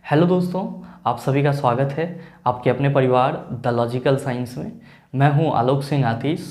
Hello दोस्तों, आप सभी का स्वागत है आपके अपने परिवार द लॉजिकल साइंस में। मैं हूं आलोक सिंह आतिश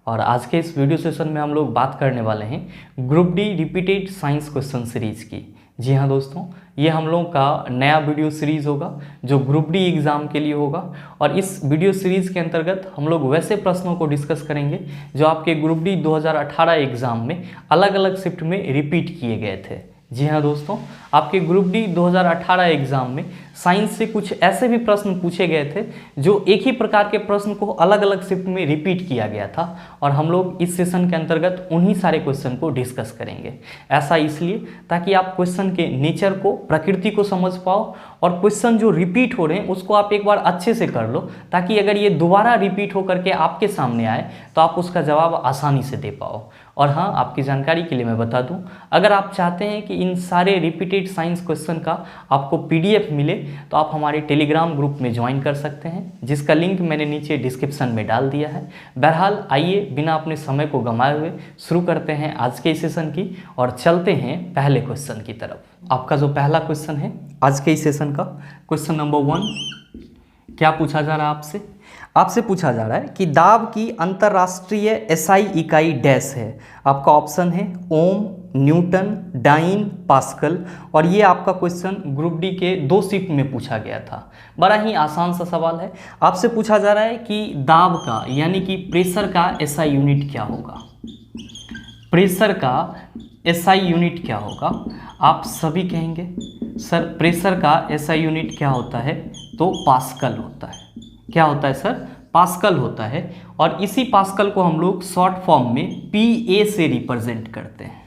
और आज के इस वीडियो सेशन में हम लोग बात करने वाले हैं group D repeated science question series की। जी हाँ दोस्तों, ये हम लोग का नया वीडियो सीरीज़ होगा जो ग्रुप डी एग्ज़ाम के लिए होगा। और इस वीडियो सीरीज़ के अंतर्गत हम लोग वैसे प्रश्नों को डिस्कस करेंगे जो आपके ग्रुप डी 2018 एग्ज़ाम में अलग अलग शिफ्ट में रिपीट किए गए थे। जी हाँ दोस्तों, आपके ग्रुप डी 2018 एग्ज़ाम में साइंस से कुछ ऐसे भी प्रश्न पूछे गए थे जो एक ही प्रकार के प्रश्न को अलग अलग शिफ्ट में रिपीट किया गया था और हम लोग इस सेशन के अंतर्गत उन्हीं सारे क्वेश्चन को डिस्कस करेंगे। ऐसा इसलिए ताकि आप क्वेश्चन के नेचर को, प्रकृति को समझ पाओ और क्वेश्चन जो रिपीट हो रहे हैं उसको आप एक बार अच्छे से कर लो, ताकि अगर ये दोबारा रिपीट हो करके आपके सामने आए तो आप उसका जवाब आसानी से दे पाओ। और हाँ, आपकी जानकारी के लिए मैं बता दूं, अगर आप चाहते हैं कि इन सारे रिपीटेड साइंस क्वेश्चन का आपको पीडीएफ मिले तो आप हमारे टेलीग्राम ग्रुप में ज्वाइन कर सकते हैं, जिसका लिंक मैंने नीचे डिस्क्रिप्शन में डाल दिया है। बहरहाल आइए बिना अपने समय को गंवाए हुए शुरू करते हैं आज के इस सेशन की और चलते हैं पहले क्वेश्चन की तरफ। आपका जो पहला क्वेश्चन है आज के इस सेशन का, क्वेश्चन नंबर 1, क्या पूछा जा रहा है आपसे पूछा जा रहा है कि दाब की अंतरराष्ट्रीय एसआई इकाई डैश है। आपका ऑप्शन है ओम, न्यूटन, डाइन, पास्कल। और ये आपका क्वेश्चन ग्रुप डी के 2 शिफ्ट में पूछा गया था। बड़ा ही आसान सा सवाल है। आपसे पूछा जा रहा है कि दाब का यानी कि प्रेशर का एसआई यूनिट क्या होगा। प्रेशर का एसआई यूनिट क्या होगा? आप सभी कहेंगे सर प्रेशर का एसआई यूनिट क्या होता है, तो पास्कल होता है। क्या होता है सर? पास्कल होता है। और इसी पास्कल को हम लोग शॉर्ट फॉर्म में पीए से रिप्रेजेंट करते हैं।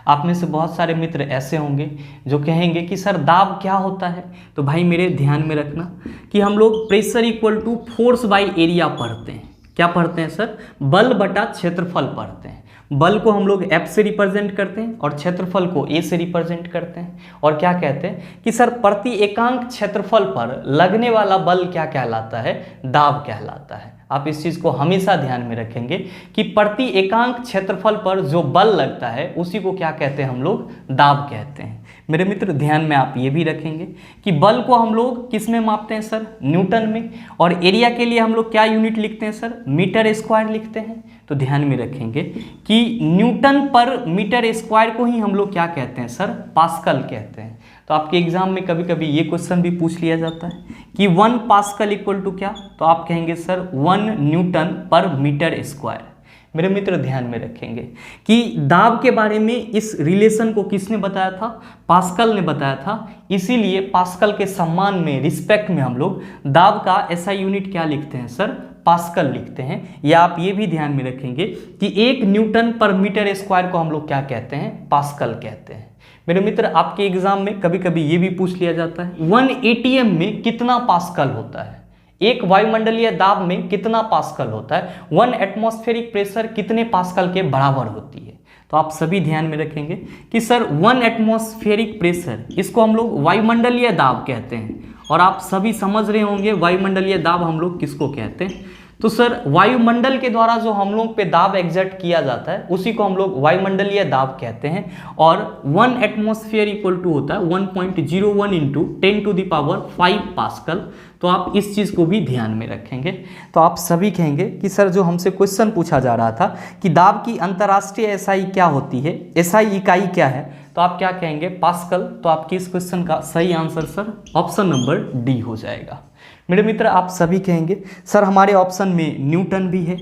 आप में से बहुत सारे मित्र ऐसे होंगे जो कहेंगे कि सर दाब क्या होता है। तो भाई मेरे ध्यान में रखना कि हम लोग pressure equal to force by area पढ़ते हैं। क्या पढ़ते हैं सर? बल बटा क्षेत्रफल पढ़ते हैं। बल को हम लोग F से रिप्रेजेंट करते हैं और क्षेत्रफल को A से रिप्रेजेंट करते हैं। और क्या कहते हैं कि सर प्रति एकांक क्षेत्रफल पर लगने वाला बल क्या कहलाता है? दाब कहलाता है। आप इस चीज़ को हमेशा ध्यान में रखेंगे कि प्रति एकांक क्षेत्रफल पर जो बल लगता है उसी को क्या कहते हैं? हम लोग दाब कहते हैं। मेरे मित्र ध्यान में आप ये भी रखेंगे कि बल को हम लोग किस में मापते हैं सर? न्यूटन में। और एरिया के लिए हम लोग क्या यूनिट लिखते हैं सर? मीटर स्क्वायर लिखते हैं। तो ध्यान में रखेंगे कि न्यूटन पर मीटर स्क्वायर को ही हम लोग क्या कहते हैं सर? पास्कल कहते हैं। तो आपके एग्जाम में कभी कभी ये क्वेश्चन भी पूछ लिया जाता है कि 1 पास्कल इक्वल टू क्या? तो आप कहेंगे सर 1 न्यूटन पर मीटर स्क्वायर। मेरे मित्र ध्यान में रखेंगे कि दाब के बारे में इस रिलेशन को किसने बताया था? पास्कल ने बताया था। इसीलिए पास्कल के सम्मान में, रिस्पेक्ट में हम लोग दाब का एसआई यूनिट क्या लिखते हैं सर? पास्कल लिखते हैं। या आप ये भी ध्यान में रखेंगे कि 1 न्यूटन पर मीटर स्क्वायर को हम लोग क्या कहते हैं? पास्कल कहते हैं। मेरे मित्र आपके एग्जाम में कभी कभी ये भी पूछ लिया जाता है 1 एटीएम में कितना पास्कल होता है? एक वायुमंडलीय दाब में कितना पास्कल होता है? 1 एटमॉस्फेरिक प्रेशर कितने पास्कल के बराबर होती है? तो आप सभी ध्यान में रखेंगे कि सर 1 एटमॉस्फेरिक प्रेशर, इसको हम लोग वायुमंडलीय दाब कहते हैं। और आप सभी समझ रहे होंगे वायुमंडलीय दाब हम लोग किसको कहते हैं। तो सर वायुमंडल के द्वारा जो हम लोग पे दाब एग्जर्ट किया जाता है उसी को हम लोग वायुमंडलीय दाब कहते हैं। और 1 एटमॉस्फेयर इक्वल टू होता है 1.01 इंटू 10⁵ पास्कल। तो आप इस चीज़ को भी ध्यान में रखेंगे। तो आप सभी कहेंगे कि सर जो हमसे क्वेश्चन पूछा जा रहा था कि दाब की अंतर्राष्ट्रीय एसआई क्या होती है, एसआई इकाई क्या है, तो आप क्या कहेंगे? पास्कल। तो आपके इस क्वेश्चन का सही answer sir option number D हो जाएगा। मेरे मित्र आप सभी कहेंगे सर हमारे ऑप्शन में न्यूटन भी है।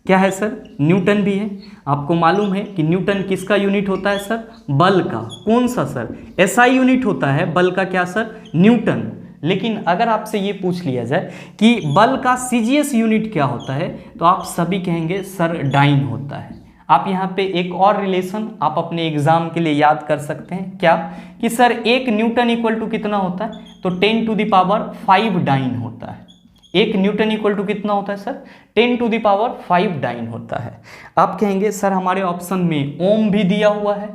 क्या है सर? न्यूटन भी है। आपको मालूम है कि न्यूटन किसका यूनिट होता है सर? बल का। कौन सा सर? एसआई यूनिट होता है बल का। क्या सर? न्यूटन। लेकिन अगर आपसे ये पूछ लिया जाए कि बल का सीजीएस यूनिट क्या होता है, तो आप सभी कहेंगे सर डाइन होता है। आप यहाँ पे एक और रिलेशन आप अपने एग्जाम के लिए याद कर सकते हैं। क्या? कि सर 1 न्यूटन इक्वल टू कितना होता है? तो 10⁵ डाइन होता है। 1 न्यूटन इक्वल टू कितना होता है सर? 10⁵ डाइन होता है। आप कहेंगे सर हमारे ऑप्शन में ओम भी दिया हुआ है।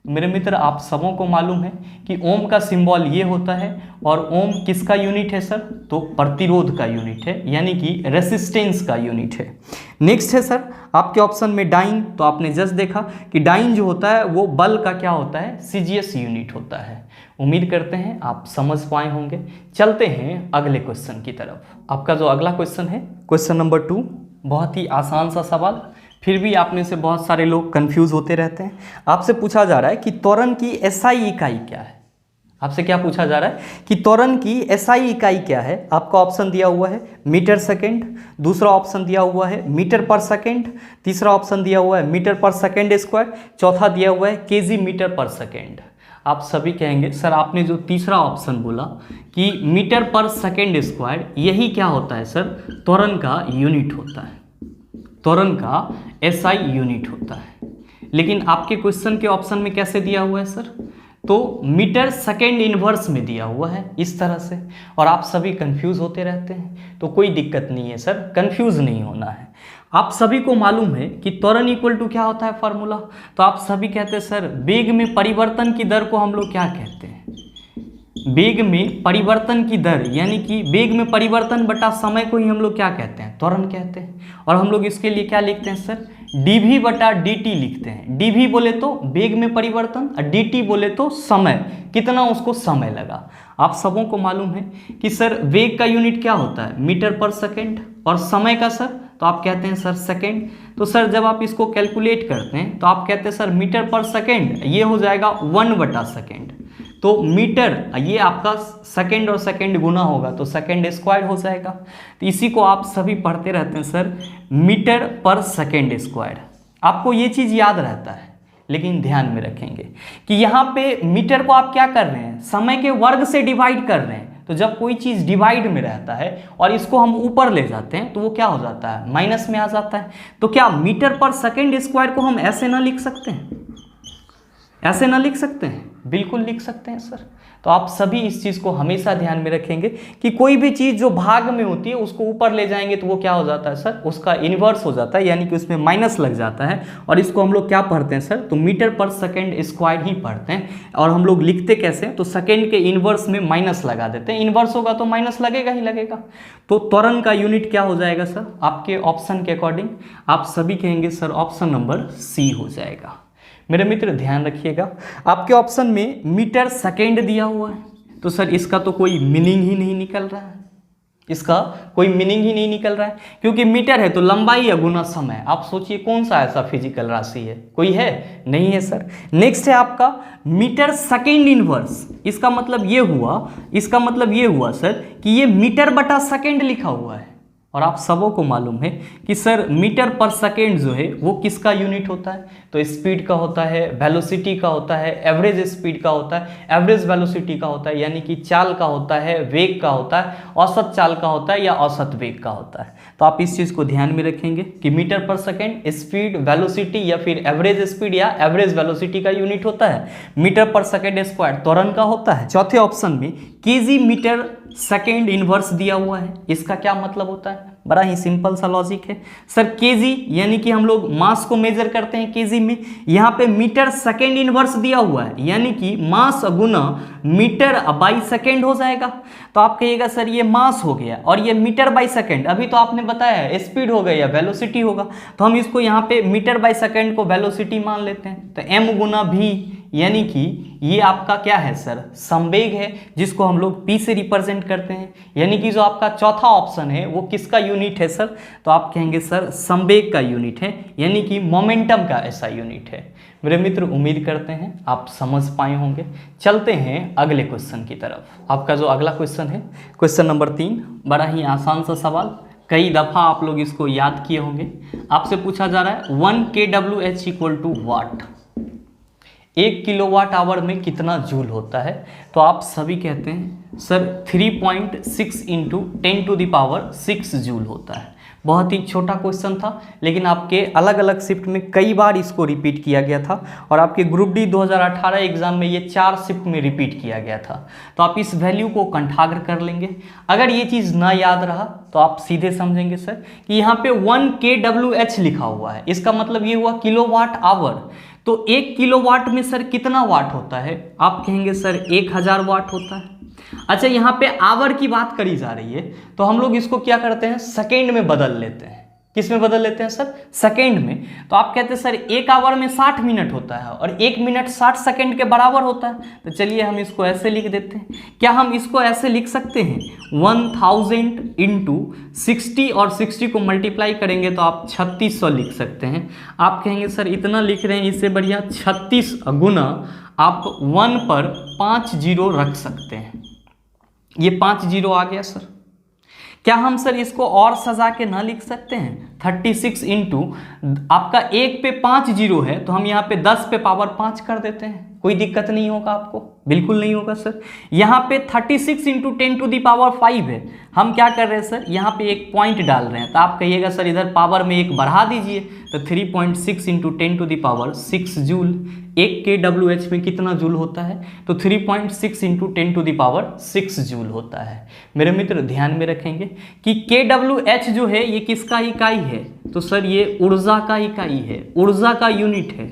मेरे मित्र आप सबों को मालूम है कि ओम का सिंबल ये होता है और ओम किसका यूनिट है सर? तो प्रतिरोध का यूनिट है, यानी कि रेसिस्टेंस का यूनिट है। नेक्स्ट है सर आपके ऑप्शन में डाइन। तो आपने जस्ट देखा कि डाइन जो होता है वो बल का क्या होता है? सीजीएस यूनिट होता है। उम्मीद करते हैं आप समझ पाए होंगे। चलते हैं अगले क्वेश्चन की तरफ। आपका जो अगला क्वेश्चन है क्वेश्चन नंबर 2, बहुत ही आसान सा सवाल, फिर भी आप में से बहुत सारे लोग कंफ्यूज होते रहते हैं। आपसे पूछा जा रहा है कि त्वरण की एसआई इकाई क्या है? आपसे क्या पूछा जा रहा है कि त्वरण की एसआई इकाई क्या है? आपका ऑप्शन दिया हुआ है मीटर सेकेंड, दूसरा ऑप्शन दिया हुआ है मीटर पर सेकेंड, तीसरा ऑप्शन दिया हुआ है मीटर पर सेकेंड स्क्वायर, चौथा दिया हुआ है केजी मीटर पर सेकेंड। आप सभी कहेंगे सर आपने जो तीसरा ऑप्शन बोला कि मीटर पर सेकेंड स्क्वायर, यही क्या होता है सर? त्वरण का यूनिट होता है, त्वरण का एसआई यूनिट होता है। लेकिन आपके क्वेश्चन के ऑप्शन में कैसे दिया हुआ है सर? तो मीटर सेकेंड इनवर्स में दिया हुआ है इस तरह से, और आप सभी कंफ्यूज होते रहते हैं। तो कोई दिक्कत नहीं है सर, कंफ्यूज नहीं होना है। आप सभी को मालूम है कि त्वरण इक्वल टू क्या होता है फार्मूला? तो आप सभी कहते हैं सर वेग में परिवर्तन की दर को हम लोग क्या कहते हैं? वेग में परिवर्तन की दर, यानी कि वेग में परिवर्तन बटा समय को ही हम लोग क्या कहते हैं? त्वरण कहते हैं। और हम लोग इसके लिए क्या लिखते हैं सर? dv बटा dt लिखते हैं। dv बोले तो वेग में परिवर्तन और dt बोले तो समय, कितना उसको समय लगा। आप सबों को मालूम है कि सर वेग का यूनिट क्या होता है? मीटर पर सेकेंड, और समय का सर तो आप कहते हैं सर सेकेंड। तो सर जब आप इसको कैलकुलेट करते हैं तो आप कहते हैं सर मीटर पर सेकेंड, ये हो जाएगा 1 बटा सेकेंड। तो मीटर, ये आपका सेकेंड और सेकेंड गुना होगा तो सेकेंड स्क्वायर हो जाएगा। तो इसी को आप सभी पढ़ते रहते हैं सर मीटर पर सेकेंड स्क्वायर। आपको ये चीज़ याद रहता है, लेकिन ध्यान में रखेंगे कि यहाँ पे मीटर को आप क्या कर रहे हैं? समय के वर्ग से डिवाइड कर रहे हैं। तो जब कोई चीज़ डिवाइड में रहता है और इसको हम ऊपर ले जाते हैं तो वो क्या हो जाता है? माइनस में आ जाता है। तो क्या मीटर पर सेकेंड स्क्वायर को हम ऐसे ना लिख सकते हैं? ऐसे ना लिख सकते हैं? बिल्कुल लिख सकते हैं सर। तो आप सभी इस चीज़ को हमेशा ध्यान में रखेंगे कि कोई भी चीज़ जो भाग में होती है उसको ऊपर ले जाएंगे तो वो क्या हो जाता है सर? उसका इन्वर्स हो जाता है, यानी कि उसमें माइनस लग जाता है। और इसको हम लोग क्या पढ़ते हैं सर? तो मीटर पर सेकेंड स्क्वायर ही पढ़ते हैं। और हम लोग लिखते कैसे हैं? तो सेकेंड के इन्वर्स में माइनस लगा देते हैं। इन्वर्स होगा तो माइनस लगेगा ही लगेगा। तो त्वरण का यूनिट क्या हो जाएगा सर? आपके ऑप्शन के अकॉर्डिंग आप सभी कहेंगे सर ऑप्शन नंबर सी हो जाएगा। मेरे मित्र ध्यान रखिएगा, आपके ऑप्शन में मीटर सेकेंड दिया हुआ है, तो सर इसका तो कोई मीनिंग ही नहीं निकल रहा है। इसका कोई मीनिंग ही नहीं निकल रहा है, क्योंकि मीटर है तो लंबाई या गुना समय। आप सोचिए कौन सा ऐसा फिजिकल राशि है? कोई है? नहीं है सर। नेक्स्ट है आपका मीटर सेकेंड इनवर्स। इसका मतलब ये हुआ सर कि ये मीटर बटा सेकेंड लिखा हुआ है। और आप सबों को मालूम है कि सर मीटर पर सेकेंड जो है वो किसका यूनिट होता है? तो स्पीड का होता है, वेलोसिटी का होता है, एवरेज स्पीड का होता है, एवरेज वेलोसिटी का होता है, यानी कि चाल का होता है, वेग का होता है, औसत चाल का होता है या औसत वेग का होता है। तो आप इस चीज़ को ध्यान में रखेंगे कि मीटर पर सेकेंड स्पीड, वेलोसिटी या फिर एवरेज स्पीड या एवरेज वेलोसिटी का यूनिट होता है। मीटर पर सेकेंड स्क्वायर त्वरण का होता है। चौथे ऑप्शन में केजी मीटर सेकेंड इनवर्स दिया हुआ है। इसका क्या मतलब होता है? बड़ा ही सिंपल सा लॉजिक है सर। केजी यानी कि हम लोग मास को मेजर करते हैं केजी में, यहाँ पे मीटर सेकेंड इनवर्स दिया हुआ है, यानी कि मास गुना मीटर बाई सेकेंड हो जाएगा। तो आप कहिएगा सर ये मास हो गया और ये मीटर बाई सेकेंड, अभी तो आपने बताया स्पीड हो गया या वेलोसिटी होगा, तो हम इसको यहाँ पे मीटर बाई सेकेंड को वेलोसिटी मान लेते हैं। तो एम गुना भी, यानी कि ये आपका क्या है सर? संवेग है, जिसको हम लोग पी से रिप्रेजेंट करते हैं। यानी कि जो आपका चौथा ऑप्शन है वो किसका यूनिट है सर? तो आप कहेंगे सर संवेग का यूनिट है, यानी कि मोमेंटम का ऐसा यूनिट है। मेरे मित्र उम्मीद करते हैं आप समझ पाए होंगे। चलते हैं अगले क्वेश्चन की तरफ। आपका जो अगला क्वेश्चन है क्वेश्चन नंबर 3, बड़ा ही आसान सा सवाल, कई दफ़ा आप लोग इसको याद किए होंगे। आपसे पूछा जा रहा है 1 kWh equal to watt, 1 kilowatt hour में कितना जूल होता है? तो आप सभी कहते हैं सर 3.6 इंटू 10⁻6 जूल होता है। बहुत ही छोटा क्वेश्चन था, लेकिन आपके अलग अलग शिफ्ट में कई बार इसको रिपीट किया गया था और आपके ग्रुप डी 2018 एग्जाम में ये 4 शिफ्ट में रिपीट किया गया था। तो आप इस वैल्यू को कंठाग्र कर लेंगे। अगर ये चीज़ ना याद रहा तो आप सीधे समझेंगे सर कि यहाँ पे 1 kWh लिखा हुआ है, इसका मतलब ये हुआ किलोवाट आवर। तो 1 किलोवाट में सर कितना वाट होता है? आप कहेंगे सर 1000 वाट होता है। अच्छा, यहाँ पे आवर की बात करी जा रही है तो हम लोग इसको क्या करते हैं, सेकेंड में बदल लेते हैं। किस में बदल लेते हैं सर? सेकेंड में। तो आप कहते हैं सर 1 आवर में 60 मिनट होता है और 1 मिनट 60 सेकेंड के बराबर होता है। तो चलिए हम इसको ऐसे लिख देते हैं। क्या हम इसको ऐसे लिख सकते हैं? 1000 इंटू 60 और 60 को मल्टीप्लाई करेंगे तो आप 3600 लिख सकते हैं। आप कहेंगे सर इतना लिख रहे हैं, इससे बढ़िया 36 गुना आप 1 पर 5 जीरो रख सकते हैं। ये 5 जीरो आ गया सर। क्या हम सर इसको और सजा के ना लिख सकते हैं? 36 इंटू आपका 1 पे 5 जीरो है तो हम यहाँ पे 10 पे पावर 5 कर देते हैं। कोई दिक्कत नहीं होगा आपको? बिल्कुल नहीं होगा सर। यहाँ पे 36 इंटू 10 टू दी पावर 5 है। हम क्या कर रहे हैं सर, यहाँ पे एक पॉइंट डाल रहे हैं तो आप कहिएगा सर इधर पावर में एक बढ़ा दीजिए तो 3.6 into 10 to the power 6 joule. 1 kWh में कितना जूल होता है? तो 3.6 into 10 to the power 6 joule होता है। मेरे मित्र ध्यान में रखेंगे कि kWh जो है ये किसका इकाई है? तो सर ये ऊर्जा का इकाई है, ऊर्जा का यूनिट है।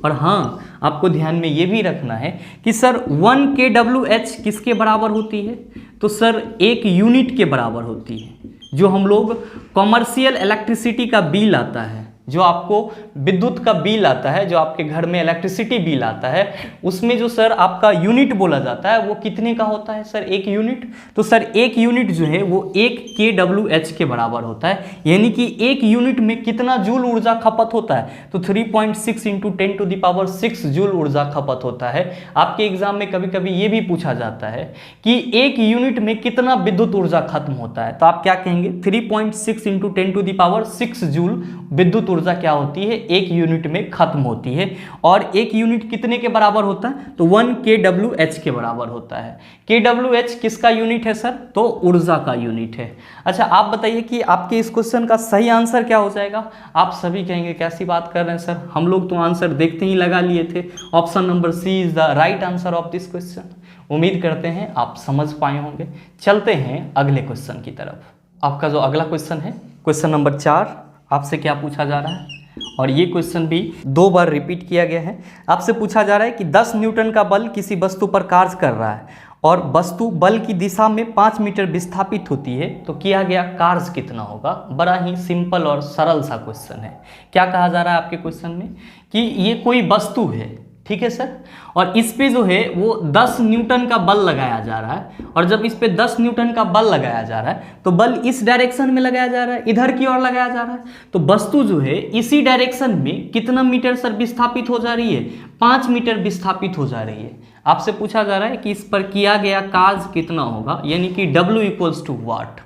और हाँ, आपको ध्यान में ये भी रखना है कि सर 1 kWh किसके बराबर होती है? तो सर 1 यूनिट के बराबर होती है। जो हम लोग कॉमर्शियल इलेक्ट्रिसिटी का बिल आता है, जो आपको विद्युत का बिल आता है, जो आपके घर में इलेक्ट्रिसिटी बिल आता है, उसमें जो सर आपका यूनिट बोला जाता है वो कितने का होता है सर? 1 यूनिट। तो सर 1 यूनिट जो है वो 1 kWh के बराबर होता है, यानी कि 1 यूनिट में कितना जूल ऊर्जा खपत होता है? तो 3.6 into 10 to the power 6 joule ऊर्जा खपत होता है। आपके एग्जाम में कभी कभी ये भी पूछा जाता है कि 1 यूनिट में कितना विद्युत ऊर्जा खत्म होता है, तो आप क्या कहेंगे? 3.6 into 10 to the power 6 joule विद्युत ऊर्जा क्या होती है? 1 यूनिट में खत्म होती है। और 1 यूनिट कितने के बराबर होता है? तो 1 kWh के बराबर होता है। kWh किसका यूनिट है सर? तो ऊर्जा का यूनिट है। अच्छा, आप बताइए कि आपके इस क्वेश्चन का सही आंसर क्या हो जाएगा? आप सभी कहेंगे कैसी बात कर रहे हैं सर, हम लोग तो आंसर देखते ही लगा लिए थे। Option number C is the right answer of this question. उम्मीद करते हैं आप समझ पाए होंगे। चलते हैं अगले क्वेश्चन की तरफ। आपका जो अगला क्वेश्चन है, क्वेश्चन नंबर 4, आपसे क्या पूछा जा रहा है? और ये क्वेश्चन भी 2 बार रिपीट किया गया है। आपसे पूछा जा रहा है कि 10 न्यूटन का बल किसी वस्तु पर कार्य कर रहा है और वस्तु बल की दिशा में 5 मीटर विस्थापित होती है, तो किया गया कार्य कितना होगा? बड़ा ही सिंपल और सरल सा क्वेश्चन है। क्या कहा जा रहा है आपके क्वेश्चन में कि ये कोई वस्तु है, ठीक है सर, और इस पे जो है वो 10 न्यूटन का बल लगाया जा रहा है। और जब इस पे 10 न्यूटन का बल लगाया जा रहा है तो बल इस डायरेक्शन में लगाया जा रहा है, इधर की ओर लगाया जा रहा है। तो वस्तु जो है इसी डायरेक्शन में कितना मीटर सर विस्थापित हो जा रही है? 5 मीटर विस्थापित हो जा रही है। आपसे पूछा जा रहा है कि इस पर किया गया कार्य कितना होगा, यानी कि W इक्वल्स टू वाट।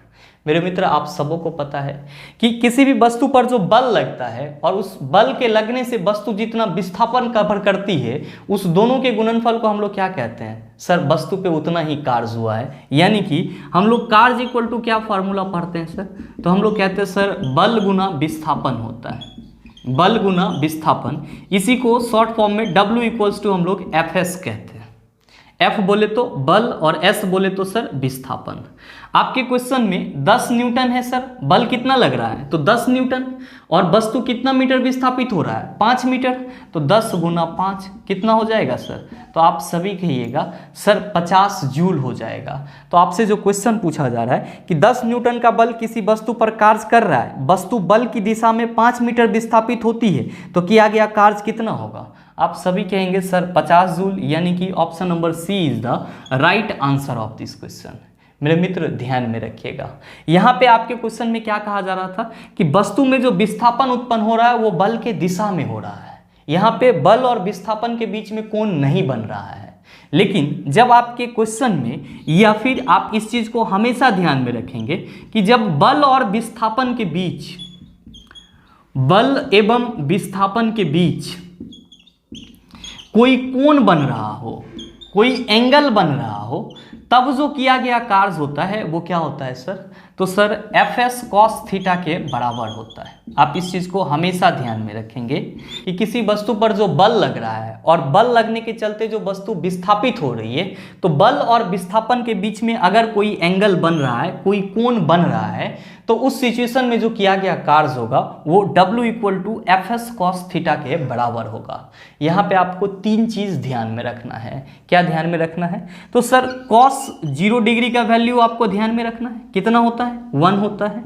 मेरे मित्र, आप सबों को पता है कि किसी भी वस्तु पर जो बल लगता है और उस बल के लगने से वस्तु जितना विस्थापन कवर करती है, उस दोनों के गुणनफल को हम लोग क्या कहते हैं सर? वस्तु पे उतना ही कार्य हुआ है। यानी कि हम लोग कार्य इक्वल टू क्या फॉर्मूला पढ़ते हैं सर? तो हम लोग कहते हैं सर बल गुना विस्थापन होता है। बल गुना विस्थापन, इसी को शॉर्ट फॉर्म में W इक्वल्स टू हम लोग FS कहते हैं। F बोले तो बल और S बोले तो सर विस्थापन। आपके क्वेश्चन में 10 न्यूटन है सर, बल कितना लग रहा है? तो 10 न्यूटन, और वस्तु कितना मीटर विस्थापित हो रहा है? 5 मीटर। तो 10 गुना 5 कितना हो जाएगा सर? तो आप सभी कहिएगा सर 50 जूल हो जाएगा। तो आपसे जो क्वेश्चन पूछा जा रहा है कि 10 न्यूटन का बल किसी वस्तु पर कार्य कर रहा है, वस्तु बल की दिशा में 5 मीटर विस्थापित होती है, तो किया गया कार्य कितना होगा? आप सभी कहेंगे सर 50 जूल, यानी कि option number C is the right answer of this question. मेरे मित्र ध्यान में रखिएगा, यहाँ पे आपके क्वेश्चन में क्या कहा जा रहा था कि वस्तु में जो विस्थापन उत्पन्न हो रहा है वो बल के दिशा में हो रहा है। यहाँ पे बल और विस्थापन के बीच में कोण नहीं बन रहा है। लेकिन जब आपके क्वेश्चन में, या फिर आप इस चीज को हमेशा ध्यान में रखेंगे कि जब बल और विस्थापन के बीच, बल एवं विस्थापन के बीच कोई कोण बन रहा हो, कोई एंगल बन रहा हो, तब जो किया गया कार्य होता है वो क्या होता है सर, तो सर Fs cos थीटा के बराबर होता है। आप इस चीज को हमेशा ध्यान में रखेंगे कि किसी वस्तु पर जो बल लग रहा है और बल लगने के चलते जो वस्तु विस्थापित हो रही है, तो बल और विस्थापन के बीच में अगर कोई एंगल बन रहा है, कोई कोण बन रहा है, तो उस सिचुएशन में जो किया गया कार्य होगा वो W = Fs cos थीटा के बराबर होगा। यहाँ पे आपको तीन चीज ध्यान में रखना है। क्या ध्यान में रखना है, तो सर cos 0 डिग्री का वैल्यू आपको ध्यान में रखना है, कितना होता है 1 होता है।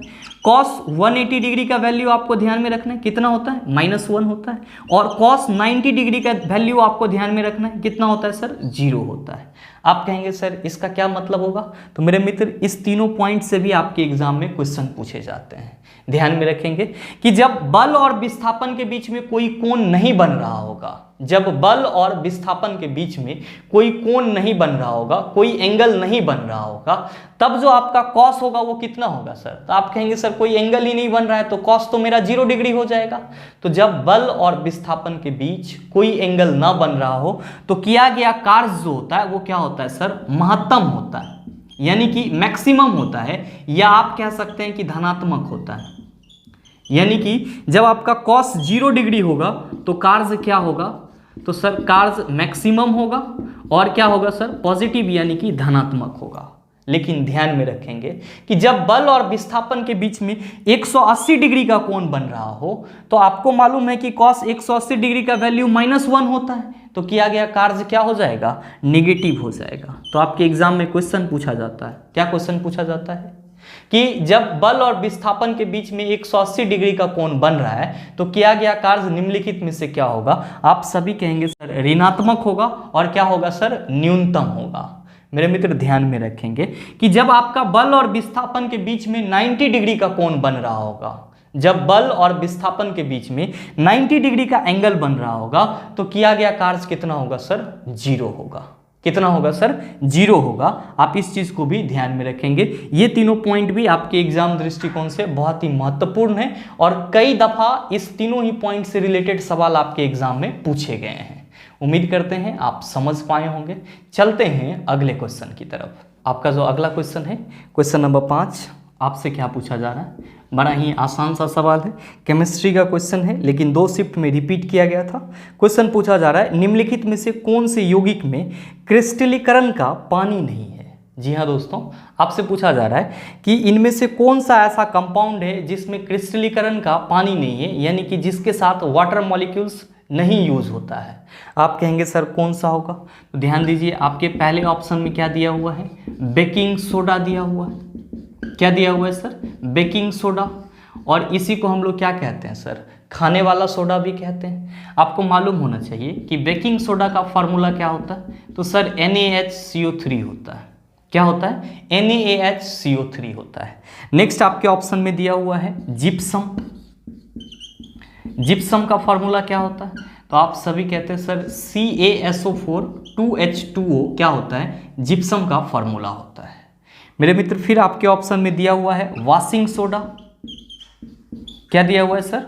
cos 180 डिग्री का वैल्यू आपको ध्यान में रखना है, कितना होता है -1 होता है। और cos 90 डिग्री का वैल्यू आपको ध्यान में रखना है, कितना होता है सर 0 होता है। आप कहेंगे सर इसका क्या मतलब होगा, तो मेरे मित्र इस तीनों पॉइंट से भी आपके एग्जाम में क्वेश्चन पूछे जाते हैं। ध्यान में रखेंगे कि जब बल और विस्थापन के बीच में कोई कोण नहीं बन रहा होगा, जब बल और विस्थापन के बीच में कोई कोण नहीं बन रहा होगा, कोई एंगल नहीं बन रहा होगा, तब जो आपका कॉस होगा वो कितना होगा सर, तो आप कहेंगे सर कोई एंगल ही नहीं बन रहा है तो कॉस तो मेरा 0 डिग्री हो जाएगा। तो जब बल और विस्थापन के बीच कोई एंगल ना बन रहा हो तो किया गया कार्य जो होता है वो क्या होता है सर, महत्तम होता है, यानी कि मैक्सिमम होता है, या आप कह सकते हैं कि धनात्मक होता है। यानी कि जब आपका cos 0 डिग्री होगा तो कार्य क्या होगा, तो सर कार्य मैक्सिमम होगा और क्या होगा सर, पॉजिटिव यानी कि धनात्मक होगा। लेकिन ध्यान में रखेंगे कि जब बल और विस्थापन के बीच में 180 डिग्री का कोण बन रहा हो तो आपको मालूम है कि cos 180 डिग्री का वैल्यू -1 होता है, तो किया गया कार्य क्या हो जाएगा, नेगेटिव हो जाएगा। तो आपके एग्जाम में क्वेश्चन पूछा जाता है, क्या क्वेश्चन पूछा जाता है कि जब बल और विस्थापन के बीच में 180 डिग्री का कोण बन रहा है तो किया गया कार्य निम्नलिखित में से क्या होगा। आप सभी कहेंगे सर ऋणात्मक होगा और क्या होगा सर, न्यूनतम होगा। मेरे मित्र ध्यान में रखेंगे कि जब आपका बल और विस्थापन के बीच में 90 डिग्री का कोण बन रहा होगा, जब बल और विस्थापन के बीच में 90 डिग्री का एंगल बन रहा होगा तो किया गया कार्य कितना होगा सर, 0 होगा। कितना होगा सर, 0 होगा। आप इस चीज को भी ध्यान में रखेंगे। ये तीनों पॉइंट भी आपके एग्जाम दृष्टिकोण से बहुत ही महत्वपूर्ण है और कई दफा इस तीनों ही पॉइंट से रिलेटेड सवाल आपके एग्जाम में पूछे गए हैं। उम्मीद करते हैं आप समझ पाए होंगे। चलते हैं अगले क्वेश्चन की तरफ। आपका जो अगला क्वेश्चन है, क्वेश्चन नंबर 5, आपसे क्या पूछा जा रहा है, बड़ा ही आसान सा सवाल है, केमिस्ट्री का क्वेश्चन है लेकिन 2 शिफ्ट में रिपीट किया गया था। क्वेश्चन पूछा जा रहा है, निम्नलिखित में से कौन से यौगिक में क्रिस्टलीकरण का पानी नहीं है। जी हाँ दोस्तों, आपसे पूछा जा रहा है कि इनमें से कौन सा ऐसा कंपाउंड है जिसमें क्रिस्टलीकरण का पानी नहीं है, यानी कि जिसके साथ वाटर मॉलिक्यूल्स नहीं यूज होता है। आप कहेंगे सर कौन सा होगा, तो ध्यान दीजिए आपके पहले ऑप्शन में क्या दिया हुआ है, बेकिंग सोडा दिया हुआ है। क्या दिया हुआ है सर, बेकिंग सोडा, और इसी को हम लोग क्या कहते हैं सर, खाने वाला सोडा भी कहते हैं। आपको मालूम होना चाहिए कि बेकिंग सोडा का फार्मूला क्या होता है, तो सर NaHCO3 होता है। क्या होता है, NaHCO3 होता है। नेक्स्ट आपके ऑप्शन में दिया हुआ है जिप्सम। जिप्सम का फार्मूला क्या होता है, तो आप सभी कहते हैं सर CaSO4 2H2O क्या होता है, जिप्सम का फार्मूला होता है। मेरे मित्र फिर आपके ऑप्शन में दिया हुआ है वॉशिंग सोडा। क्या दिया हुआ है सर,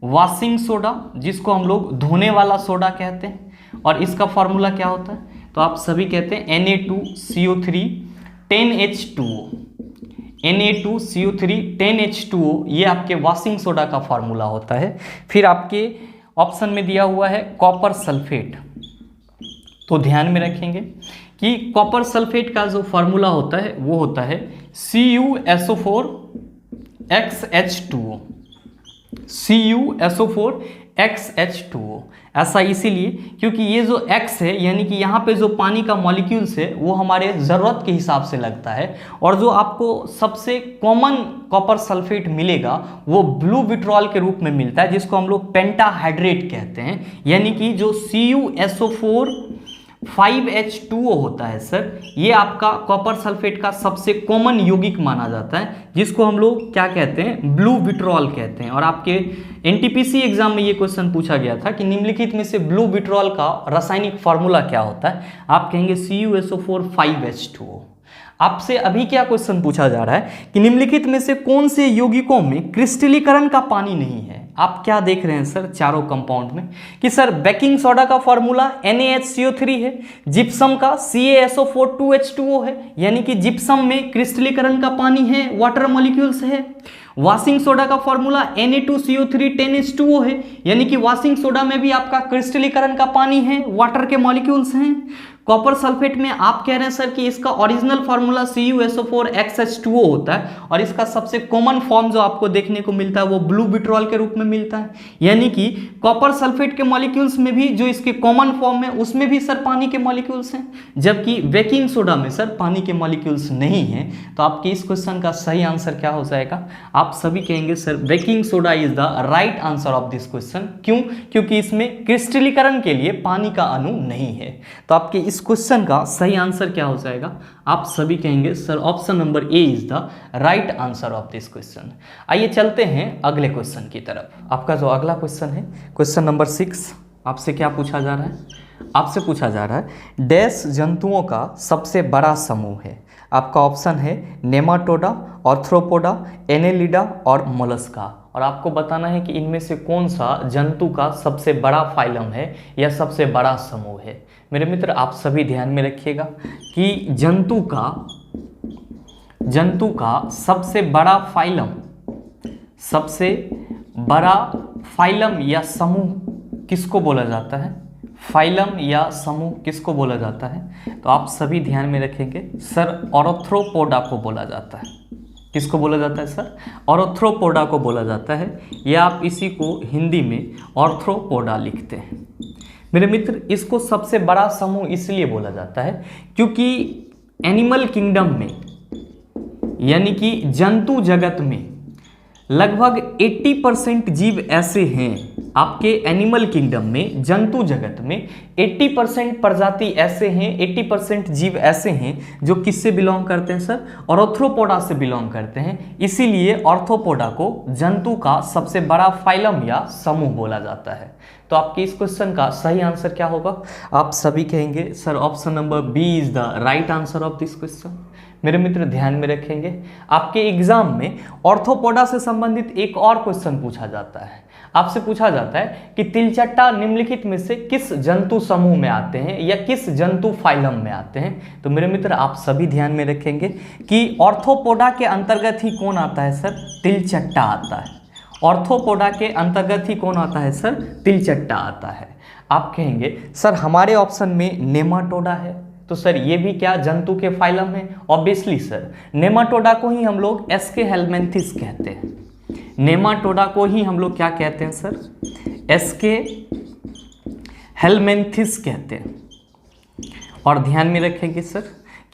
वॉशिंग सोडा, जिसको हम लोग धोने वाला सोडा कहते हैं, और इसका फार्मूला क्या होता है, तो आप सभी कहते हैं Na2CO3 10H2O। Na2CO3 10H2O ये आपके वॉशिंग सोडा का फार्मूला होता है। फिर आपके ऑप्शन में दिया हुआ है कॉपर सल्फेट। तो ध्यान में रखेंगे कि कॉपर सल्फेट का जो फार्मूला होता है वो होता है CuSO4XH2O। CuSO4XH2O। ऐसा इसीलिए क्योंकि ये जो X है, यानी कि यहाँ पे जो पानी का मॉलिक्यूल्स है वो हमारे ज़रूरत के हिसाब से लगता है, और जो आपको सबसे कॉमन कॉपर सल्फेट मिलेगा वो ब्लू विट्रॉल के रूप में मिलता है, जिसको हम लोग पेंटाहाइड्रेट कहते हैं। यानी कि जो CuSO4 5H2O होता है सर, ये आपका कॉपर सल्फेट का सबसे कॉमन यौगिक माना जाता है, जिसको हम लोग क्या कहते हैं, ब्लू विट्रॉल कहते हैं। और आपके NTPC एग्जाम में ये क्वेश्चन पूछा गया था कि निम्नलिखित में से ब्लू विट्रॉल का रासायनिक फार्मूला क्या होता है। आप कहेंगे CuSO4 5H2O। आपसे अभी क्या क्वेश्चन पूछा जा रहा है कि निम्नलिखित में से कौन से यौगिकों में क्रिस्टलीकरण का पानी नहीं है। आप क्या देख रहे हैं सर चारों कंपाउंड में कि सर बेकिंग सोडा का फॉर्मूला NaHCO3 है, जिप्सम का CaSO4 2H2O है, यानी कि जिप्सम में क्रिस्टलीकरण का पानी है, वाटर मॉलिक्यूल्स है। वॉशिंग सोडा का फॉर्मूला Na2CO3 10H2O है, यानी कि वॉशिंग सोडा में भी आपका क्रिस्टलीकरण का पानी है, वाटर के मॉलिक्यूल्स हैं। कॉपर सल्फेट में आप कह रहे हैं सर कि इसका ओरिजिनल फार्मूला CuSO4 XH2O होता है और इसका सबसे कॉमन फॉर्म जो आपको देखने को मिलता है वो ब्लू विट्रॉल के रूप में मिलता है, यानी कि कॉपर सल्फेट के मॉलिक्यूल्स में भी जो इसके कॉमन फॉर्म है उसमें भी सर पानी के मॉलिक्यूल्स हैं, जबकि बेकिंग सोडा में सर पानी के मॉलिक्यूल्स नहीं हैं। तो आपके इस क्वेश्चन का सही आंसर क्या हो जाएगा? आप सभी कहेंगे sir baking soda is the right answer of this question. क्यों? क्योंकि इसमें क्रिस्टलीकरण के लिए पानी का अणु नहीं है। तो आपके इस क्वेश्चन का सही आंसर क्या हो जाएगा? आप सभी कहेंगे sir option number A is the right answer of this question. आइए चलते हैं अगले क्वेश्चन की तरफ। आपका जो अगला क्वेश्चन है क्वेश्चन नंबर 6, आपसे क्या पूछा जा रहा है? आपसे पूछा जा रहा है डैश जंतुओं का सबसे बड़ा समूह है। आपका ऑप्शन है नेमाटोडा, आर्थ्रोपोडा, एनेलिडा और मोलस्का। और आपको बताना है कि इनमें से कौन सा जंतु का सबसे बड़ा फाइलम है या सबसे बड़ा समूह है। मेरे मित्र आप सभी ध्यान में रखिएगा कि जंतु का सबसे बड़ा फाइलम या समूह किसको बोला जाता है? फाइलम या समूह किसको बोला जाता है? तो आप सभी ध्यान में रखेंगे सर ऑर्थ्रोपोडा को बोला जाता है। किसको बोला जाता है सर? ऑर्थ्रोपोडा को बोला जाता है, या आप इसी को हिंदी में ऑर्थ्रोपोडा लिखते हैं। मेरे मित्र इसको सबसे बड़ा समूह इसलिए बोला जाता है क्योंकि एनिमल किंगडम में यानी कि जंतु जगत में लगभग 80% जीव ऐसे हैं, आपके एनिमल किंगडम में जंतु जगत में 80% प्रजाति ऐसे हैं, 80% जीव ऐसे हैं जो किससे बिलोंग करते हैं सर? ऑर्थ्रोपोडा से बिलोंग करते हैं। इसीलिए ऑर्थ्रोपोडा को जंतु का सबसे बड़ा फाइलम या समूह बोला जाता है। तो आपके इस क्वेश्चन का सही आंसर क्या होगा? आप सभी कहेंगे sir option number B is the right answer of this question. मेरे मित्र ध्यान में रखेंगे आपके एग्जाम में ऑर्थ्रोपोडा से संबंधित एक और क्वेश्चन पूछा जाता है। आपसे पूछा जाता है कि तिलचट्टा निम्नलिखित में से किस जंतु समूह में आते हैं या किस जंतु फाइलम में आते हैं। तो मेरे मित्र आप सभी ध्यान में रखेंगे कि ऑर्थ्रोपोडा के अंतर्गत ही कौन आता है सर? तिलचट्टा आता है। ऑर्थ्रोपोडा के अंतर्गत ही कौन आता है सर? तिलचट्टा आता है। आप कहेंगे सर हमारे ऑप्शन में नेमाटोडा है, तो सर ये भी क्या जंतु के फाइलम है? ऑब्वियसली सर नेमाटोडा को ही हम लोग एस्के हेलमेंथिस कहते हैं। नेमाटोडा को ही हम लोग क्या कहते हैं सर? एस्के हेलमेंथिस कहते हैं। और ध्यान में रखेंगे सर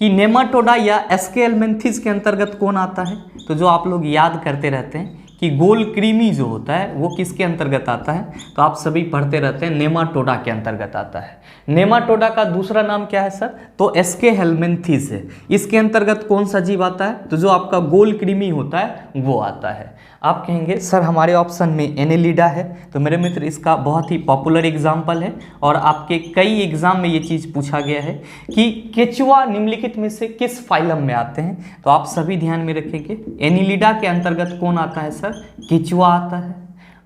कि नेमाटोडा या एस्के हेलमेंथिस के अंतर्गत कौन आता है? तो जो आप लोग याद करते रहते हैं कि गोल कृमि जो होता है वो किसके अंतर्गत आता है? तो आप सभी पढ़ते रहते हैं नेमाटोडा के अंतर्गत आता है। नेमाटोडा का दूसरा नाम क्या है सर? तो एस्के हेलमेंथिस है। इसके अंतर्गत कौन सा जीव आता है? तो जो आपका गोल कृमि होता है वो आता है। आप कहेंगे सर हमारे ऑप्शन में एनेलिडा है। तो मेरे मित्र इसका बहुत ही पॉपुलर एग्जाम्पल है और आपके कई एग्जाम में ये चीज़ पूछा गया है कि केचुआ निम्नलिखित में से किस फाइलम में आते हैं। तो आप सभी ध्यान में रखेंगे एनेलिडा के अंतर्गत कौन आता है सर? केचुआ आता है।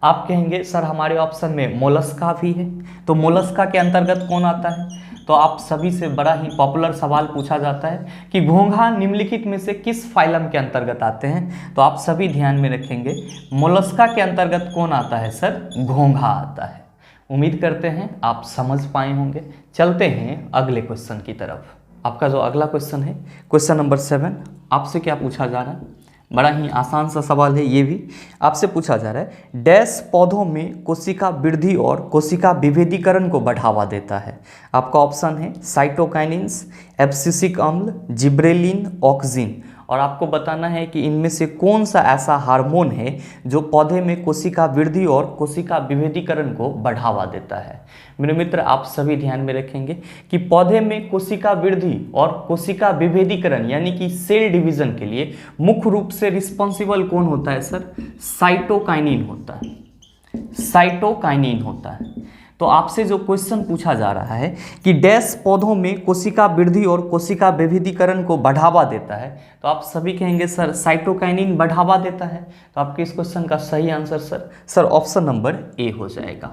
आप कहेंगे सर हमारे ऑप्शन में मोलस्का भी है, तो मोलस्का के अंतर्गत कौन आता है? तो आप सभी से बड़ा ही पॉपुलर सवाल पूछा जाता है कि घोंघा निम्नलिखित में से किस फाइलम के अंतर्गत आते हैं। तो आप सभी ध्यान में रखेंगे मोलस्का के अंतर्गत कौन आता है सर? घोंघा आता है। उम्मीद करते हैं आप समझ पाए होंगे। चलते हैं अगले क्वेश्चन की तरफ। आपका जो अगला क्वेश्चन है क्वेश्चन नंबर 7, आपसे क्या पूछा जा रहा है? बड़ा ही आसान सा सवाल है ये भी। आपसे पूछा जा रहा है डैश पौधों में कोशिका वृद्धि और कोशिका विभेदीकरण को बढ़ावा देता है। आपका ऑप्शन है साइटोकाइनिन्स, एब्सिसिक अम्ल, जिब्रेलिन, ऑक्सिन। और आपको बताना है कि इनमें से कौन सा ऐसा हार्मोन है जो पौधे में कोशिका वृद्धि और कोशिका विभेदीकरण को बढ़ावा देता है। मेरे मित्र आप सभी ध्यान में रखेंगे कि पौधे में कोशिका वृद्धि और कोशिका विभेदीकरण यानी कि सेल डिवीजन के लिए मुख्य रूप से रिस्पॉन्सिबल कौन होता है सर? साइटोकाइनिन होता है। साइटोकाइनिन होता है। तो आपसे जो क्वेश्चन पूछा जा रहा है कि डैश पौधों में कोशिका वृद्धि और कोशिका विभेदीकरण को बढ़ावा देता है, तो आप सभी कहेंगे सर साइटोकाइनिन बढ़ावा देता है। तो आपके इस क्वेश्चन का सही answer sir option number A हो जाएगा।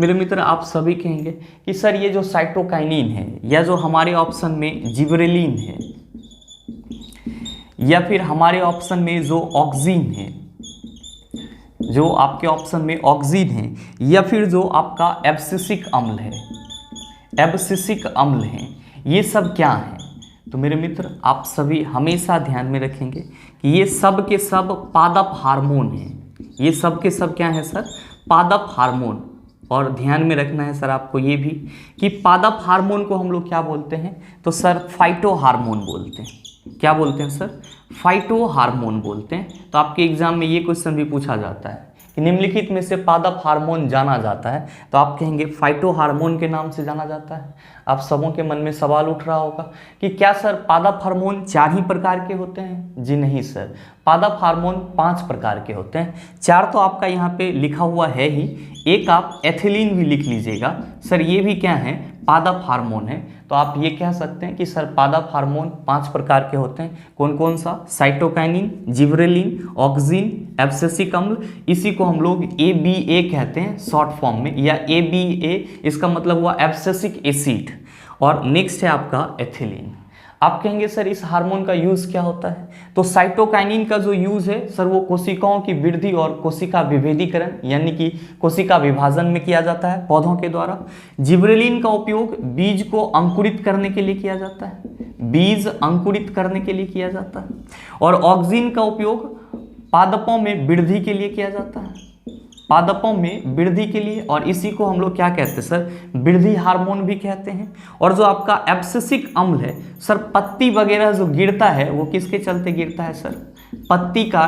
मेरे मित्र आप सभी कहेंगे कि सर ये जो साइटोकाइनिन है या जो हमारे ऑप्शन में जिबरेलिन है या फिर हमारे ऑप्शन में जो ऑक्सीन है, जो आपके ऑप्शन में ऑक्सीन है, या फिर जो आपका एब्सिसिक अम्ल है, एब्सिसिक अम्ल है, ये सब क्या है? तो मेरे मित्र आप सभी हमेशा ध्यान में रखेंगे कि ये सब के सब पादप हार्मोन हैं। ये सब के सब क्या है सर? पादप हार्मोन। और ध्यान में रखना है सर आपको ये भी कि पादप हार्मोन को हम लोग क्या बोलते हैं? तो सर फाइटो हार्मोन बोलते हैं। क्या बोलते हैं सर? फाइटो हार्मोन बोलते हैं। तो आपके एग्जाम में ये क्वेश्चन भी पूछा जाता है कि निम्नलिखित में से पादप हार्मोन जाना जाता है, तो आप कहेंगे फाइटो हार्मोन के नाम से जाना जाता है। आप सबों के मन में सवाल उठ रहा होगा कि क्या सर पादप हार्मोन 4 ही प्रकार के होते हैं? जी नहीं सर, पादप हार्मोन 5 प्रकार के होते हैं। 4 तो आपका यहाँ पे लिखा हुआ है ही, एक आप एथिलीन भी लिख लीजिएगा। सर ये भी क्या है? पादप हार्मोन है। तो आप ये कह सकते हैं कि सर पादप हार्मोन 5 प्रकार के होते हैं। कौन कौन सा? साइटोकाइनिन, जिबरेलिन, ऑक्सीन, एब्सिसिक अम्ल। इसी को हम लोग ABA कहते हैं शॉर्ट फॉर्म में, या ABA इसका मतलब हुआ एब्सिसिक एसिड। और नेक्स्ट है आपका एथिलीन। आप कहेंगे सर इस हार्मोन का यूज़ क्या होता है? तो साइटोकाइनिन का जो यूज़ है सर वो कोशिकाओं की वृद्धि और कोशिका विभेदीकरण यानी कि कोशिका विभाजन में किया जाता है पौधों के द्वारा। जिबरेलिन का उपयोग बीज को अंकुरित करने के लिए किया जाता है, बीज अंकुरित करने के लिए किया जाता है। और ऑक्सीन का उपयोग पादपों में वृद्धि के लिए किया जाता है, पादपों में वृद्धि के लिए। और इसी को हम लोग क्या कहते हैं सर? वृद्धि हार्मोन भी कहते हैं। और जो आपका एब्सिसिक अम्ल है सर, पत्ती वगैरह जो गिरता है वो किसके चलते गिरता है सर? पत्ती का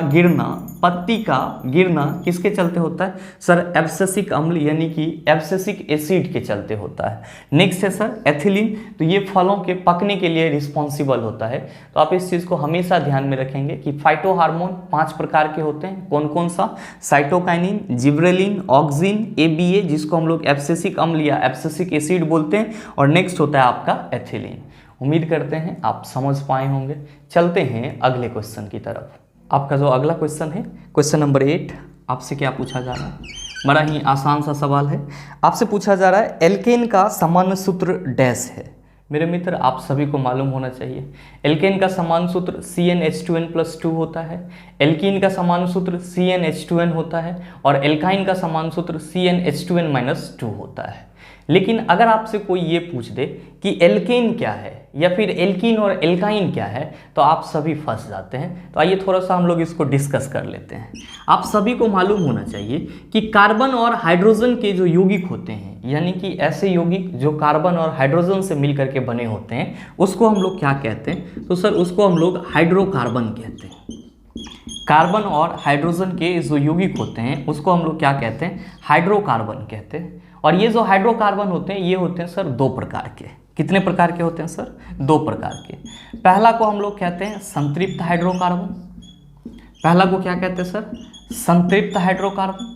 गिरना किसके चलते होता है सर? एब्सिसिक अम्ल यानी कि एब्सिसिक एसिड के चलते होता है। नेक्स्ट है सर एथिलीन। तो ये फलों के पकने के लिए रिस्पॉन्सिबल होता है। तो आप इस चीज़ को हमेशा ध्यान में रखेंगे कि फाइटो हार्मोन 5 प्रकार के होते हैं। कौन कौन सा? साइटोकाइनिन, जिबरेलिन, ऑक्सीन, ABA जिसको हम लोग एब्सिसिक अम्ल या एब्सिसिक एसिड बोलते हैं, और नेक्स्ट होता है आपका एथिलीन। उम्मीद करते हैं आप समझ पाए होंगे। चलते हैं अगले क्वेश्चन की तरफ। आपका जो अगला क्वेश्चन है, क्वेश्चन नंबर 8, आपसे क्या पूछा जा रहा है? बड़ा ही आसान सा सवाल है। आपसे पूछा जा रहा है एल्केन का सामान्य सूत्र डैश है। मेरे मित्र आप सभी को मालूम होना चाहिए एल्केन का सामान्य सूत्र CnH2n+2 होता है, एल्कीन का सामान्य सूत्र CnH2n होता है, और एल्काइन का सामान्य सूत्र CnH2n-2 होता है। लेकिन अगर आपसे कोई ये पूछ दे कि एल्केन क्या है या फिर एल्कीन और एल्काइन क्या है, तो आप सभी फंस जाते हैं। तो आइए थोड़ा सा हम लोग इसको डिस्कस कर लेते हैं। आप सभी को मालूम होना चाहिए कि कार्बन और हाइड्रोजन के जो यौगिक होते हैं, यानी कि ऐसे यौगिक जो कार्बन और हाइड्रोजन से मिलकर के बने होते हैं, उसको हम लोग क्या कहते हैं? तो सर उसको हम लोग हाइड्रोकार्बन कहते हैं। कार्बन और हाइड्रोजन के जो यौगिक होते हैं उसको हम लोग क्या कहते हैं? हाइड्रोकार्बन कहते हैं। और ये जो हाइड्रोकार्बन होते हैं ये होते हैं सर 2 प्रकार के। कितने प्रकार के होते हैं सर? 2 प्रकार के। पहला को हम लोग कहते हैं संतृप्त हाइड्रोकार्बन। पहला को क्या कहते हैं सर? संतृप्त हाइड्रोकार्बन।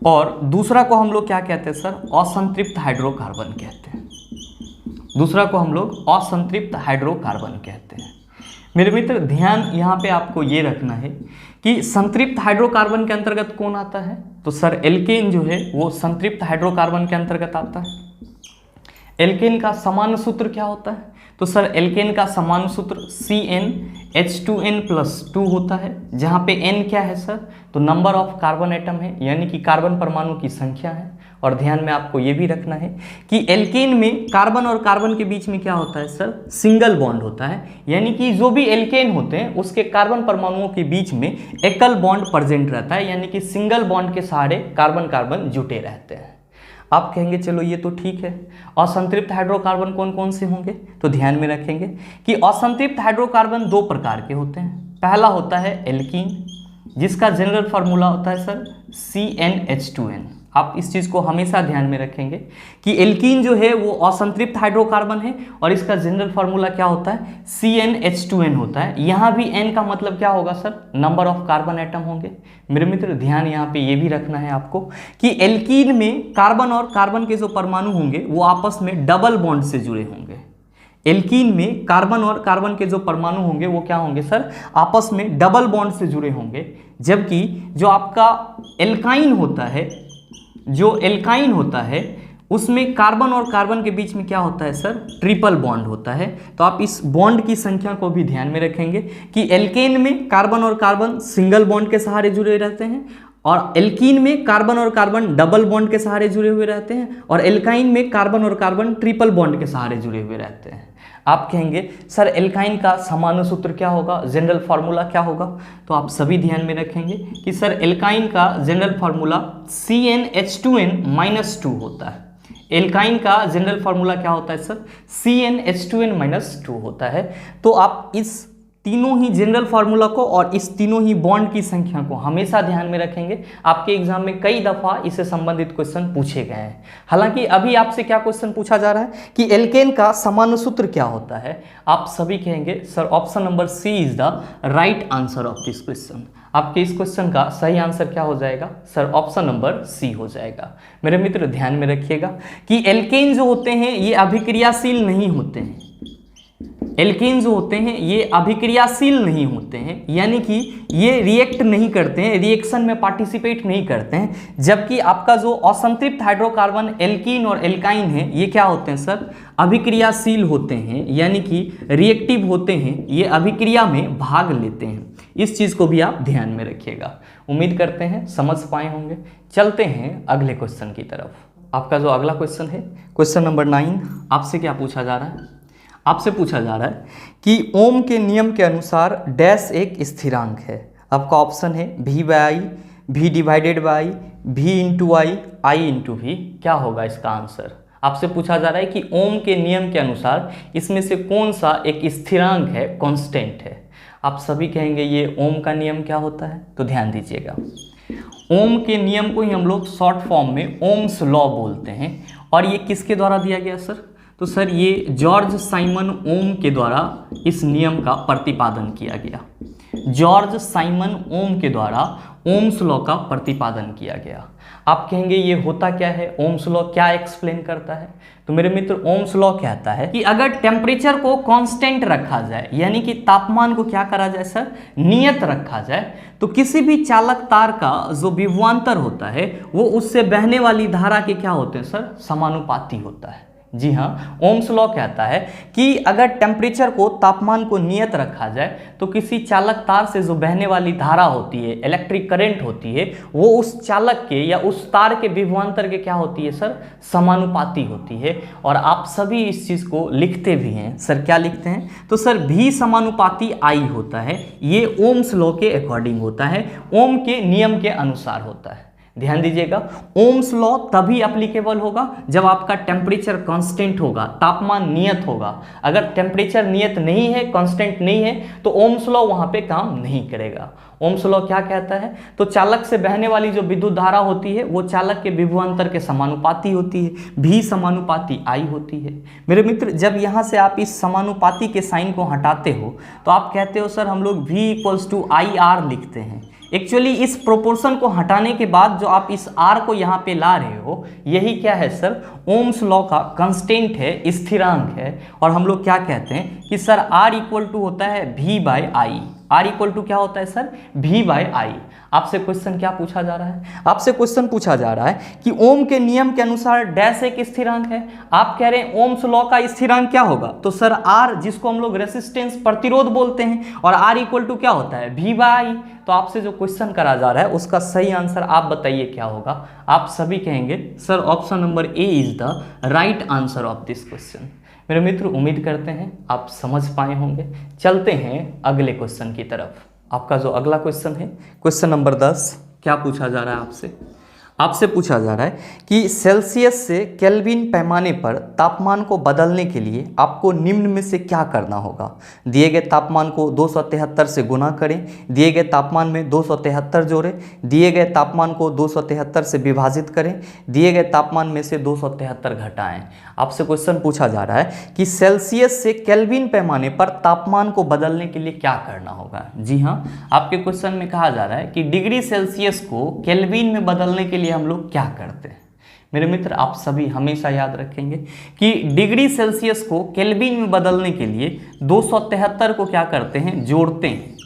और दूसरा को हम लोग क्या कहते हैं सर? असंतृप्त हाइड्रोकार्बन कहते हैं। दूसरा को हम लोग असंतृप्त हाइड्रोकार्बन कहते हैं। मेरे मित्र ध्यान यहाँ पे आपको ये रखना है कि संतृप्त हाइड्रोकार्बन के अंतर्गत कौन आता है? तो सर एल्केन जो है वो संतृप्त हाइड्रोकार्बन के अंतर्गत आता है। एल्केन का सामान्य सूत्र क्या होता है? तो सर एल्केन का सामान्य सूत्र CnH2n+2 होता है, जहाँ पे n क्या है सर? तो नंबर ऑफ कार्बन एटम है, यानी कि कार्बन परमाणु की संख्या है। और ध्यान में आपको ये भी रखना है कि एल्केन में कार्बन और कार्बन के बीच में क्या होता है सर? सिंगल बॉन्ड होता है, यानी कि जो भी एल्केन होते हैं उसके कार्बन परमाणुओं के बीच में एकल बॉन्ड प्रेजेंट रहता है, यानी कि सिंगल बॉन्ड के सहारे कार्बन कार्बन जुटे रहते हैं। आप कहेंगे चलो ये तो ठीक है, असंतृप्त हाइड्रोकार्बन कौन कौन से होंगे? तो ध्यान में रखेंगे कि असंतृप्त हाइड्रोकार्बन 2 प्रकार के होते हैं। पहला होता है एल्कीन, जिसका जनरल फार्मूला होता है सर CnH2n। आप इस चीज़ को हमेशा ध्यान में रखेंगे कि एल्कीन जो है वो असंतृप्त हाइड्रोकार्बन है और इसका जनरल फार्मूला क्या होता है, CnH2n होता है। यहाँ भी n का मतलब क्या होगा sir, number of carbon atom होंगे। मेरे मित्र ध्यान यहाँ पे ये भी रखना है आपको कि एल्कीन में कार्बन और कार्बन के जो परमाणु होंगे वो आपस में डबल बॉन्ड से जुड़े होंगे। एल्कीन में कार्बन और कार्बन के जो परमाणु होंगे वो क्या होंगे सर, आपस में डबल बॉन्ड से जुड़े होंगे। जबकि जो आपका एल्काइन होता है, जो एल्काइन होता है उसमें कार्बन और कार्बन के बीच में क्या होता है सर, ट्रिपल बॉन्ड होता है। तो आप इस बॉन्ड की संख्या को भी ध्यान में रखेंगे कि एल्केन में कार्बन और कार्बन सिंगल बॉन्ड के सहारे जुड़े रहते हैं और एल्कीन में कार्बन और कार्बन डबल बॉन्ड के सहारे जुड़े हुए रहते हैं और एल्काइन में कार्बन और कार्बन ट्रिपल बॉन्ड के सहारे जुड़े हुए रहते हैं। आप कहेंगे सर एल्काइन का सामान्य सूत्र क्या होगा, जनरल फार्मूला क्या होगा, तो आप सभी ध्यान में रखेंगे कि सर एल्काइन का जनरल फार्मूला CnH2n-2 होता है। एल्काइन का जनरल फार्मूला क्या होता है सर, CnH2n-2 होता है। तो आप इस तीनों ही जनरल फार्मूला को और इस तीनों ही बॉन्ड की संख्या को हमेशा ध्यान में रखेंगे। आपके एग्जाम में कई दफा इससे संबंधित क्वेश्चन पूछे गए हैं। हालांकि अभी आपसे क्या क्वेश्चन पूछा जा रहा है कि एल्केन का सामान्य सूत्र क्या होता है। आप सभी कहेंगे sir option number C is the right answer of this question. आपके इस क्वेश्चन का सही आंसर क्या हो जाएगा सर, ऑप्शन नंबर सी हो जाएगा। मेरे मित्र ध्यान में रखिएगा कि एल्केन जो होते हैं ये अभिक्रियाशील नहीं होते हैं। एल्केन जो होते हैं ये अभिक्रियाशील नहीं होते हैं, यानी कि ये रिएक्ट नहीं करते हैं, रिएक्शन में पार्टिसिपेट नहीं करते हैं। जबकि आपका जो असंतृप्त हाइड्रोकार्बन एल्कीन और एल्काइन है ये क्या होते हैं सर, अभिक्रियाशील होते हैं, यानी कि रिएक्टिव होते हैं, ये अभिक्रिया में भाग लेते हैं। इस चीज़ को भी आप ध्यान में रखिएगा। उम्मीद करते हैं समझ पाए होंगे। चलते हैं अगले क्वेश्चन की तरफ। आपका जो अगला क्वेश्चन है, क्वेश्चन नंबर 9, आपसे क्या पूछा जा रहा है, आपसे पूछा जा रहा है कि ओम के नियम के अनुसार डैश एक स्थिरांक है। आपका ऑप्शन है V/I, V divided by V into I into V। क्या होगा इसका आंसर? आपसे पूछा जा रहा है कि ओम के नियम के अनुसार इसमें से कौन सा एक स्थिरांक है, कांस्टेंट है। आप सभी कहेंगे ये ओम का नियम क्या होता है, तो ध्यान दीजिएगा। ओम के नियम को ही हम लोग शॉर्ट फॉर्म में ओम्स लॉ बोलते हैं और ये किसके द्वारा दिया गया सर, तो सर ये जॉर्ज साइमन ओम के द्वारा इस नियम का प्रतिपादन किया गया। जॉर्ज साइमन ओम के द्वारा ओम्स लॉ का प्रतिपादन किया गया। आप कहेंगे ये होता क्या है, ओम्स लॉ क्या एक्सप्लेन करता है, तो मेरे मित्र ओम्स लॉ कहता है कि अगर टेम्परेचर को कांस्टेंट रखा जाए, यानी कि तापमान को क्या करा जाए सर, नियत रखा जाए, तो किसी भी चालक तार का जो विभवांतर होता है वो उससे बहने वाली धारा के क्या होते हैं सर, समानुपाती होता है। जी हाँ, ओम्स लॉ कहता है कि अगर टेम्परेचर को, तापमान को नियत रखा जाए तो किसी चालक तार से जो बहने वाली धारा होती है, इलेक्ट्रिक करंट होती है, वो उस चालक के या उस तार के विभवांतर के क्या होती है सर, समानुपाती होती है। और आप सभी इस चीज़ को लिखते भी हैं सर, क्या लिखते हैं, तो सर V समानुपाती I होता है। ये ओम्स लॉ के अकॉर्डिंग होता है, ओम के नियम के अनुसार होता है। ध्यान दीजिएगा, ओम्स लॉ तभी एप्लीकेबल होगा जब आपका टेम्परेचर कांस्टेंट होगा, तापमान नियत होगा। अगर टेम्परेचर नियत नहीं है, कांस्टेंट नहीं है, तो ओम्स लॉ वहां पे काम नहीं करेगा। ओम्स लॉ क्या कहता है, तो चालक से बहने वाली जो विद्युत धारा होती है वो चालक के विभवांतर के समानुपाती होती है, V समानुपाती I होती है। मेरे मित्र जब यहाँ से आप इस समानुपाती के साइन को हटाते हो तो आप कहते हो सर हम लोग V = IR लिखते हैं। एक्चुअली इस प्रोपोर्शन को हटाने के बाद जो आप इस R को यहाँ पे ला रहे हो, यही क्या है सर, ओम्स लॉ का कांस्टेंट है, स्थिरांक है। और हम लोग क्या कहते हैं कि सर R = होता है V/I। R = क्या होता है सर, V/I। आपसे क्वेश्चन क्या पूछा जा रहा है, आपसे क्वेश्चन पूछा जा रहा है कि ओम के नियम के अनुसार डैश एक स्थिरांक है। आप कह रहे हैं ओम्स लॉ का स्थिरांक क्या होगा, तो सर R, जिसको हम लोग रेसिस्टेंस, प्रतिरोध बोलते हैं, और R = क्या होता है, V/I। तो आपसे जो क्वेश्चन करा जा रहा है उसका सही आंसर आप बताइए क्या होगा। आप सभी कहेंगे sir option number A is the right answer of this question. मेरे मित्र उम्मीद करते हैं आप समझ पाए होंगे। चलते हैं अगले क्वेश्चन की तरफ। आपका जो अगला क्वेश्चन है, क्वेश्चन नंबर 10, क्या पूछा जा रहा है आपसे। आपसे पूछा जा रहा है कि सेल्सियस से केल्विन पैमाने पर तापमान को बदलने के लिए आपको निम्न में से क्या करना होगा। दिए गए तापमान को 273 से गुना करें, दिए गए तापमान में 273 जोड़ें, दिए गए तापमान को 273 से विभाजित करें, दिए गए तापमान में से 273 घटाएं। आपसे क्वेश्चन पूछा जा रहा है कि सेल्सियस से केल्विन पैमाने पर तापमान को बदलने के लिए क्या करना होगा। जी हाँ, आपके क्वेश्चन में कहा जा रहा है कि डिग्री सेल्सियस को केल्विन में बदलने के लिए हम लोग क्या करते हैं। मेरे मित्र, आप सभी हमेशा याद रखेंगे कि डिग्री सेल्सियस को केल्विन में बदलने के लिए 273 को क्या करते हैं, जोड़ते हैं।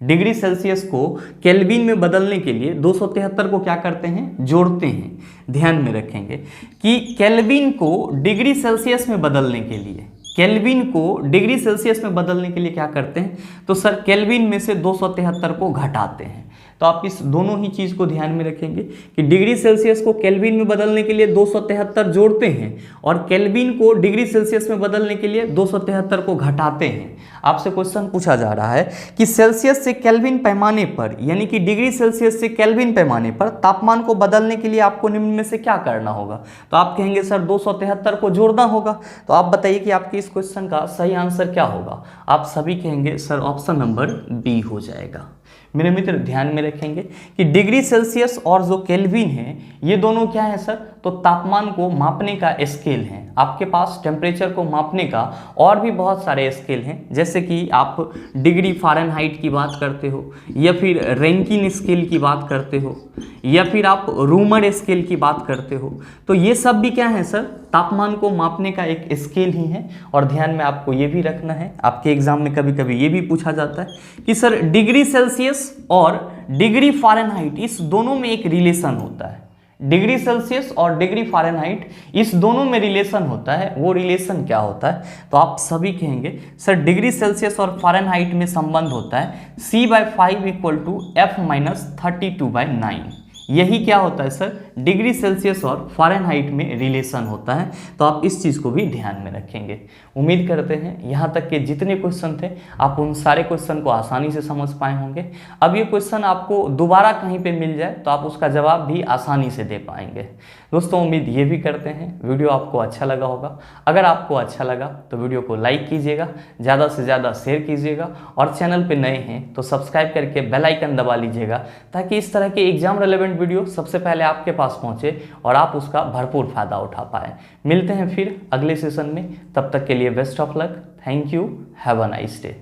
डिग्री सेल्सियस को केल्विन में बदलने के लिए 273 को क्या करते हैं, जोड़ते हैं। ध्यान में रखेंगे कि केल्विन को डिग्री सेल्सियस में बदलने के लिए, केल्विन को डिग्री सेल्सियस में बदलने के लिए क्या करते हैं, तो सर केल्विन में से 273 को घटाते हैं। तो आप इस दोनों ही चीज़ को ध्यान में रखेंगे कि डिग्री सेल्सियस को केल्विन में बदलने के लिए 273 जोड़ते हैं और केल्विन को डिग्री सेल्सियस में बदलने के लिए 273 को घटाते हैं। आपसे क्वेश्चन पूछा जा रहा है कि सेल्सियस से केल्विन पैमाने पर, यानी कि डिग्री सेल्सियस से केल्विन पैमाने पर तापमान को बदलने के लिए आपको निम्न में से क्या करना होगा। तो आप कहेंगे सर 273 को जोड़ना होगा। तो आप बताइए कि आपके इस क्वेश्चन का सही आंसर क्या होगा। आप सभी कहेंगे सर ऑप्शन नंबर बी हो जाएगा। मेरे मित्र, ध्यान में रखेंगे कि डिग्री सेल्सियस और जो केल्विन है ये दोनों क्या है सर, तो तापमान को मापने का स्केल है। आपके पास टेम्परेचर को मापने का और भी बहुत सारे स्केल हैं, जैसे कि आप डिग्री फ़ारेनहाइट की बात करते हो, या फिर रैंकिन स्केल की बात करते हो, या फिर आप रूमर स्केल की बात करते हो। तो ये सब भी क्या है सर, तापमान को मापने का एक स्केल ही है। और ध्यान में आपको ये भी रखना है, आपके एग्जाम में कभी कभी ये भी पूछा जाता है कि सर डिग्री सेल्सियस और डिग्री फ़ारेनहाइट इस दोनों में एक रिलेशन होता है। डिग्री सेल्सियस और डिग्री फ़ारेनहाइट इस दोनों में रिलेशन होता है। वो रिलेशन क्या होता है, तो आप सभी कहेंगे सर डिग्री सेल्सियस और फ़ारेनहाइट में संबंध होता है C/5 = F-32/9। यही क्या होता है सर, डिग्री सेल्सियस और फ़ारेनहाइट में रिलेशन होता है। तो आप इस चीज़ को भी ध्यान में रखेंगे। उम्मीद करते हैं यहाँ तक के जितने क्वेश्चन थे आप उन सारे क्वेश्चन को आसानी से समझ पाए होंगे। अब ये क्वेश्चन आपको दोबारा कहीं पे मिल जाए तो आप उसका जवाब भी आसानी से दे पाएंगे। दोस्तों, उम्मीद ये भी करते हैं वीडियो आपको अच्छा लगा होगा। अगर आपको अच्छा लगा तो वीडियो को लाइक कीजिएगा, ज़्यादा से ज़्यादा शेयर कीजिएगा, और चैनल पर नए हैं तो सब्सक्राइब करके बेल आइकन दबा लीजिएगा, ताकि इस तरह के एग्जाम रिलेवेंट वीडियो सबसे पहले आपके पास पहुंचे और आप उसका भरपूर फायदा उठा पाए। मिलते हैं फिर अगले सेशन में, तब तक के लिए best of luck. Thank you, have a nice day.